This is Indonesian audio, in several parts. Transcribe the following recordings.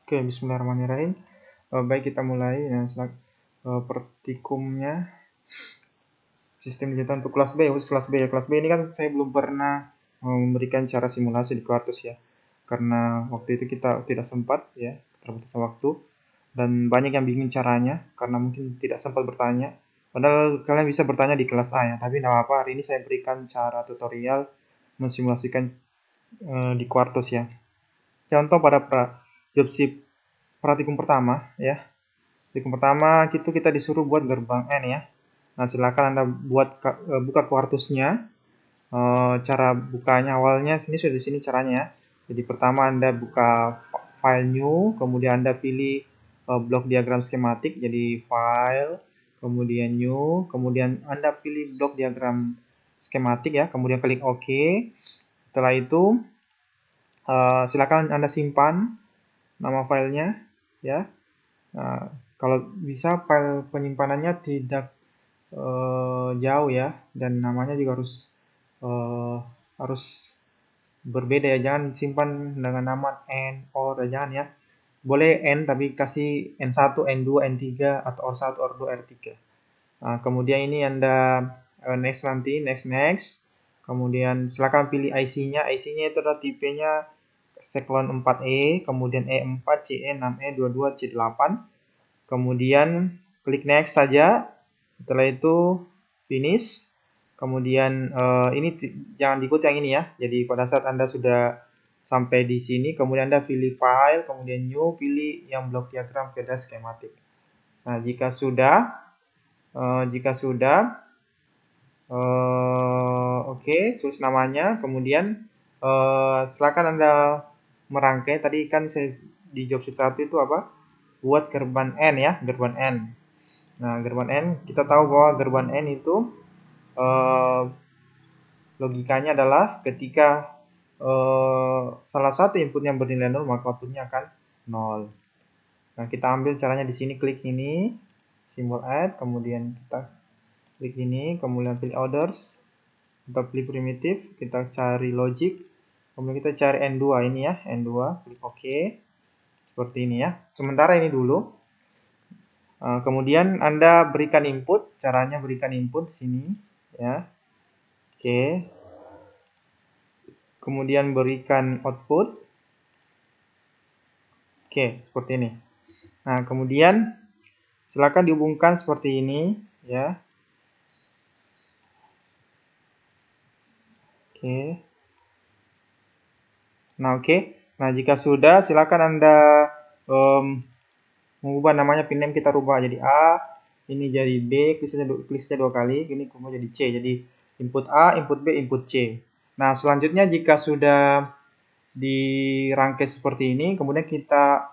Oke, bismillahirrahmanirrahim. Baik, kita mulai. Nah, praktikumnya sistem digital untuk kelas B, khusus kelas B ya. Kelas B ini kan saya belum pernah memberikan cara simulasi di Quartus ya. Karena waktu itu kita tidak sempat ya, terbatas waktu. Dan banyak yang bingung caranya, karena mungkin tidak sempat bertanya. Padahal kalian bisa bertanya di kelas A ya, tapi tidak apa-apa. Hari ini saya berikan cara tutorial mensimulasikan di Quartus ya. Contoh pada job sheet praktikum pertama ya. Praktikum pertama kita disuruh buat gerbang N ya. Nah, silakan Anda buka Quartusnya. Cara bukanya awalnya ini sudah di sini caranya ya. Jadi pertama Anda buka file new, kemudian Anda pilih blok diagram skematik, jadi file, kemudian new, kemudian Anda pilih blok diagram skematik ya, kemudian klik OK. Setelah itu silakan Anda simpan nama filenya ya. Nah, kalau bisa file penyimpanannya tidak jauh ya, dan namanya juga harus berbeda ya, jangan simpan dengan nama N, OR, jangan ya. Boleh N tapi kasih N1, N2, N3 atau OR1, OR2, R3. Nah, kemudian ini Anda next nanti, next. Kemudian silakan pilih IC-nya. IC-nya itu adalah tipenya Cyclone 4E, kemudian E4, CE6E, 22, C8. Kemudian klik next saja. Setelah itu finish. Kemudian ini jangan diikut yang ini ya. Jadi pada saat Anda sudah sampai di sini, kemudian Anda pilih file, kemudian new, pilih yang blok diagram beda skematik. Nah, jika sudah oke, tulis namanya, kemudian silakan Anda merangkai. Tadi kan saya di job sheet 1 itu apa? Buat gerbang N ya, gerbang N. Nah, gerbang N, kita tahu bahwa gerbang N itu logikanya adalah ketika salah satu input yang bernilai 0, maka outputnya akan 0. Nah, kita ambil caranya di sini, klik ini, simbol add, kemudian kita klik ini, kemudian pilih orders, kita pilih primitif, kita cari logic, kemudian kita cari N2 ini ya, N2, klik OK, seperti ini ya. Sementara ini dulu. Kemudian Anda berikan input, caranya berikan input sini ya. Oke. Kemudian berikan output. Oke, seperti ini. Nah, kemudian silakan dihubungkan seperti ini ya. Oke. Nah, oke. Nah, jika sudah, silakan Anda mengubah namanya pin name, kita rubah jadi A, ini jadi B, klik saja 2 kali, ini kemudian jadi C. Jadi input A, input B, input C. Nah, selanjutnya jika sudah dirangkai seperti ini, kemudian kita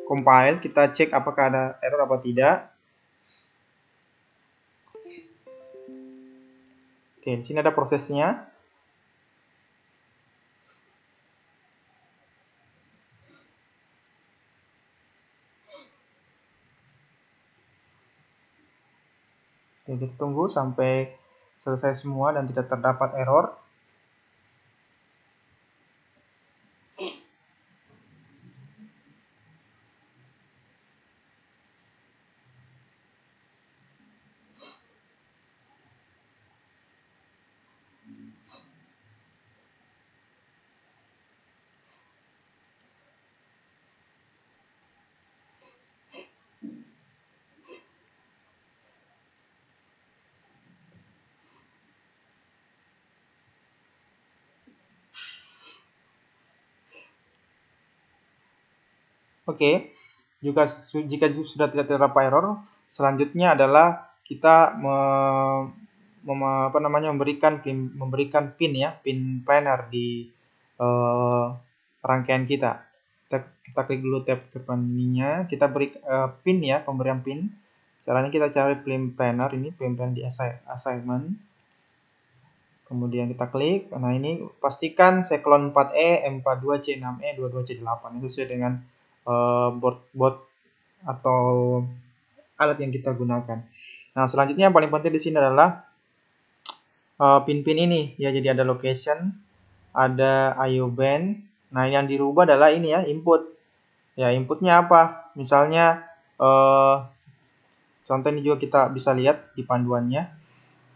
compile, kita cek apakah ada error apa tidak. Oke, di sini ada prosesnya. Oke, kita tunggu sampai selesai semua dan tidak terdapat error. Oke, jika sudah tidak terdapat error, selanjutnya adalah kita memberikan pin ya, pin planner di rangkaian kita. Kita klik dulu tab depan ininya, kita beri pin ya, pemberian pin. Caranya kita cari pin planner ini, pin planner di assignment. Kemudian kita klik. Nah, ini pastikan Cyclone 4E, M42, C6E, 22, C8. Itu sesuai dengan board atau alat yang kita gunakan. Nah, selanjutnya yang paling penting di sini adalah pin-pin ini ya. Jadi ada location, ada IO band Nah, yang dirubah adalah ini ya, input. Ya, inputnya apa? Misalnya, contoh ini juga kita bisa lihat di panduannya.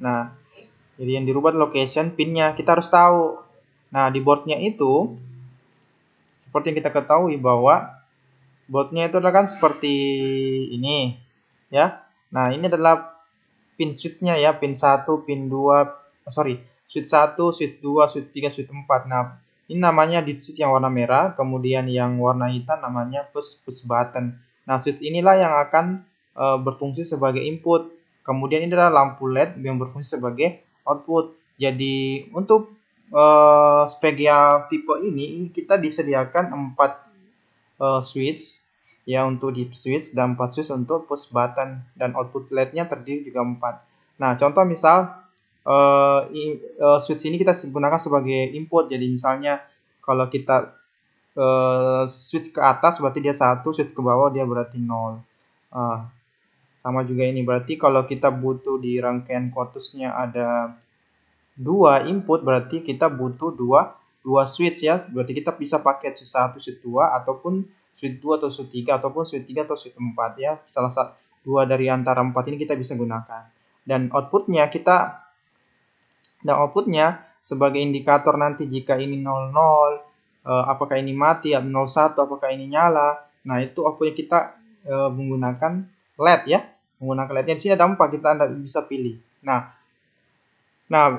Nah, jadi yang dirubah adalah location, pinnya. Kita harus tahu. Nah, di boardnya itu, seperti yang kita ketahui bahwa boardnya itu adalah kan seperti ini, ya. Nah, ini adalah pin switch-nya ya, pin 1, pin 2, switch 1, switch 2, switch 3, switch 4. Nah, ini namanya di switch yang warna merah, kemudian yang warna hitam namanya push button. Nah, switch inilah yang akan berfungsi sebagai input. Kemudian ini adalah lampu LED yang berfungsi sebagai output. Jadi untuk Spegia tipe ini kita disediakan 4 switch ya untuk deep switch dan 4 switch untuk push button, dan output LED-nya terdiri juga 4. Nah, contoh misal switch ini kita gunakan sebagai input. Jadi misalnya kalau kita switch ke atas berarti dia 1, switch ke bawah dia berarti 0. Sama juga ini, berarti kalau kita butuh di rangkaian quartusnya ada 2 input, berarti kita butuh 2 switch ya. Berarti kita bisa pakai switch 1, switch 2, ataupun switch 2 atau switch 3, ataupun switch 3 atau switch 4 ya. Salah satu 2 dari antara 4 ini kita bisa gunakan. Dan outputnya sebagai indikator nanti jika ini 00, apakah ini mati, 01, apakah ini nyala. Nah, itu outputnya kita menggunakan LED ya. Menggunakan LED-nya di sini ada 4, Anda bisa pilih. Nah,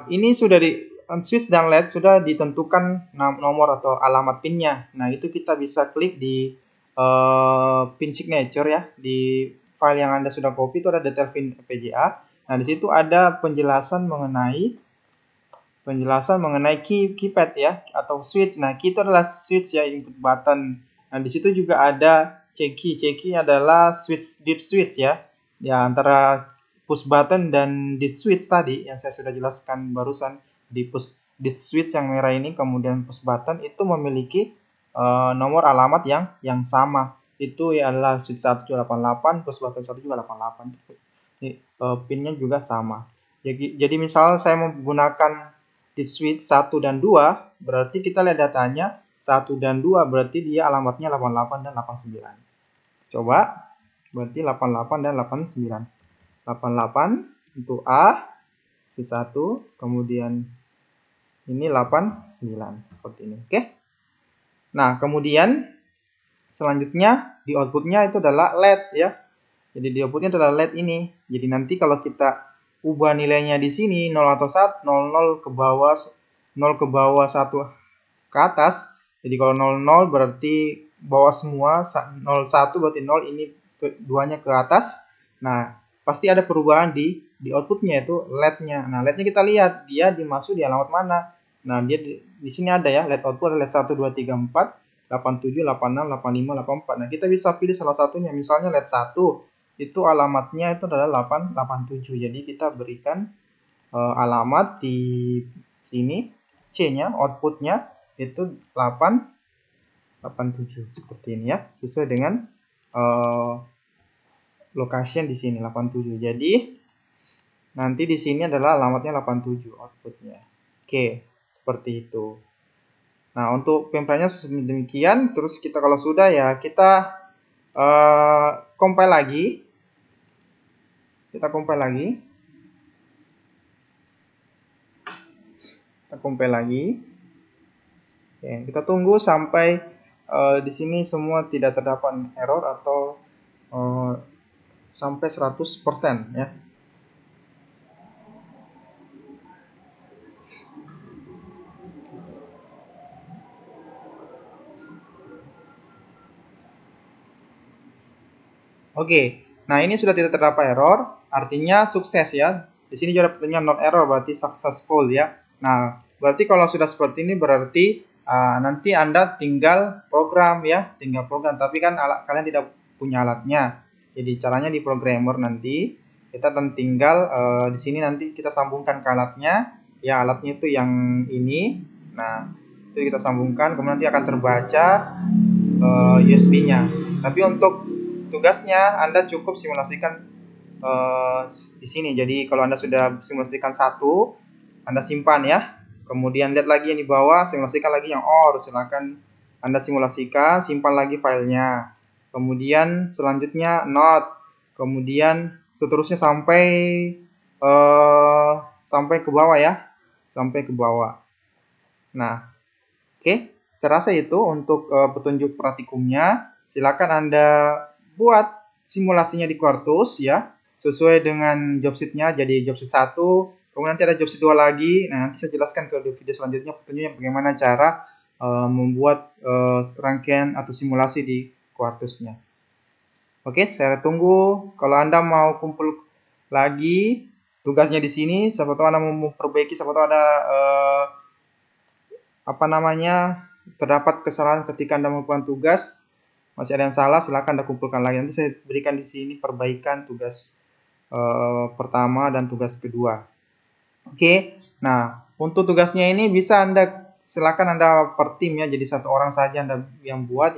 ini sudah di switch dan LED sudah ditentukan nomor atau alamat pinnya. Nah, itu kita bisa klik di pin signature ya, di file yang Anda sudah copy itu ada detail pin VGA. Nah, di situ ada penjelasan mengenai keypad ya atau switch. Nah, key itu adalah switch ya, input button. Nah, di situ juga ada C key. C key adalah deep switch ya. Ya, antara push button dan deep switch tadi yang saya sudah jelaskan barusan, di deep switch yang merah ini kemudian push button itu memiliki nomor alamat yang sama. Itu ya adalah switch 188, push button 1 juga 88. Ini pinnya juga sama. Jadi misal saya menggunakan deep switch 1 dan 2, berarti kita lihat datanya 1 dan 2 berarti dia alamatnya 88 dan 89. Coba, berarti 88 dan 89. 88 untuk A, V1, kemudian ini 89, seperti ini. Oke. Nah, kemudian selanjutnya di outputnya itu adalah LED ya. Jadi di outputnya adalah LED ini. Jadi nanti kalau kita ubah nilainya di sini 0 atau 1, 00 ke bawah, 0 ke bawah, 1 ke atas. Jadi kalau 00 berarti bawah semua, 01 berarti 0, ini duanya ke atas. Nah, pasti ada perubahan di outputnya itu LED-nya. Nah, LED-nya kita lihat dia dimasuk di alamat mana. Nah, dia di sini ada ya, LED output LED 1, 2, 3, 4, 87, 86, 85, 84. Nah, kita bisa pilih salah satunya. Misalnya LED 1 itu alamatnya itu adalah 887. Jadi kita berikan alamat di sini, C-nya, outputnya itu 887 seperti ini ya, sesuai dengan location di sini 87. Jadi nanti di sini adalah alamatnya 87 outputnya. Oke, seperti itu. Nah, untuk pempranya demikian. Terus kita kalau sudah ya kita compile lagi. Kita compile lagi. Oke, kita tunggu sampai di sini semua tidak terdapat error atau sampai 100% ya. Oke, nah ini sudah tidak terdapat error, artinya sukses ya. Di sini juga ada pertanyaan not error, berarti successful ya. Nah, berarti kalau sudah seperti ini berarti nanti Anda tinggal program ya, Tapi kan kalian tidak punya alatnya. Jadi caranya di programmer nanti kita tinggal di sini nanti kita sambungkan ke alatnya. Ya, alatnya itu yang ini. Nah, itu kita sambungkan, kemudian nanti akan terbaca USB-nya. Tapi untuk tugasnya Anda cukup simulasikan di sini. Jadi kalau Anda sudah simulasikan satu, Anda simpan ya. Kemudian lihat lagi yang di bawah, simulasikan lagi yang OR. Silakan Anda simulasikan, simpan lagi filenya. Kemudian selanjutnya note. Kemudian seterusnya sampai ke bawah ya. Sampai ke bawah. Nah, oke. Saya rasa itu untuk petunjuk praktikumnya. Silakan Anda buat simulasinya di Quartus ya, sesuai dengan job sheet-nya. Jadi job sheet 1, kemudian nanti ada job sheet 2 lagi. Nah, nanti saya jelaskan ke video selanjutnya petunjuknya bagaimana cara membuat rangkaian atau simulasi di Quartus-nya. Oke, saya tunggu kalau Anda mau kumpul lagi tugasnya di sini. Siapa tahu Anda mau memperbaiki, siapa tahu ada terdapat kesalahan ketika Anda melakukan tugas, masih ada yang salah, silakan Anda kumpulkan lagi. Nanti saya berikan di sini perbaikan tugas pertama dan tugas kedua. Oke, nah untuk tugasnya ini bisa silakan Anda per tim ya, jadi satu orang saja Anda yang buat,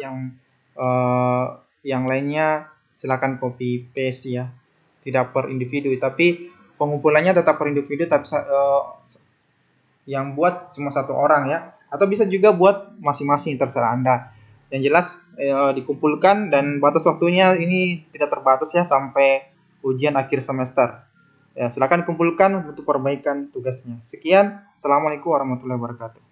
yang lainnya silakan copy paste ya, tidak per individu, tapi pengumpulannya tetap per individu, tapi yang buat cuma satu orang ya, atau bisa juga buat masing-masing, terserah Anda. Yang jelas dikumpulkan dan batas waktunya ini tidak terbatas ya, sampai ujian akhir semester. Ya, silakan kumpulkan untuk perbaikan tugasnya. Sekian, Assalamualaikum warahmatullahi wabarakatuh.